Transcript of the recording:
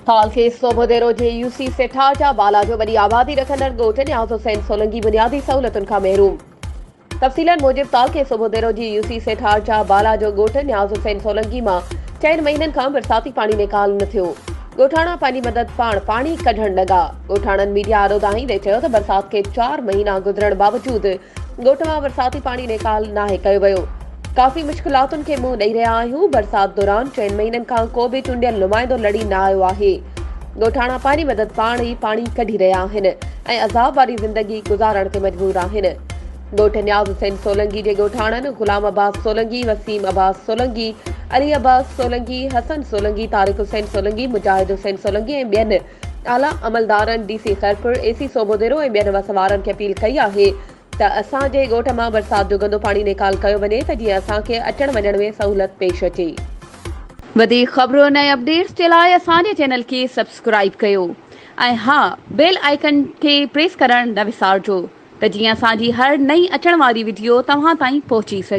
ताल के सोबोदेरो जे यूसी सेठा जा बाला जो वॾी आबादी रखंदड़ ॻोठ न्याज़ हुसैन सोलंकी बुनियादी सहूलतुनि खां महरूम। तफ़सीलन मूजिब ताल के सोबोदेरो जी यूसी सेठा जा बाला जो ॻोठ न्याज़ हुसैन सोलंकी मां 4 महीननि खां बरसाती पाणी निकाल न थियो। ॻोठाणा पंहिंजी मदद पाणी कढण लॻा। ॻोठाणनि मीडिया आरो दाहींदे चयो त बरसात के 4 महीना गुज़रण बावजूदि ॻोठ मां बरसाती पाणी निकाल नाहे कयो वियो। काफ़ी मुश्किलातुनि खे मुंहुं ॾेई रहिया आहियूं। बरसात दौरान 4 महीननि खां को बि चूंडियल नुमाइंदो लड़ी न आयो आहे। ॻोठाणा पंहिंजी मदद पाणी कढी रहिया आहिनि ऐं अज़ाब वारी ज़िंदगी गुज़ारण ते मजबूर आहिनि। ॻोठ न्याज़ हुसैन सोलंकी जे ॻोठाणनि गुलाम अब्बास सोलंकी, वसीम अब्बास सोलंकी, अली अब्बास सोलंकी, हसन सोलंकी, तारिक हुसैन सोलंकी, मुजाहिद हुसैन सोलंकी ऐं ॿियनि आला अमलदारनि डीसी खैरपुर, एसी सोबोदेरो ऐं ॿियनि वसवारनि खे अपील कई आहे त असांजे ॻोठ मां बरसात जो गंदो पाणी निकाल कयो वञे त जीअं असांखे अचण वञण में सहूलियत पेश अचे। वधीक ख़बरुनि ऐं अपडेट्स जे लाइ असांजे चैनल खे सब्सक्राइब कयो ऐं हा, बेल आइकन खे प्रेस करणु न विसारिजो त जीअं असांजी हर नई अचण वारी वीडियो तव्हां ताईं पहुची सघे।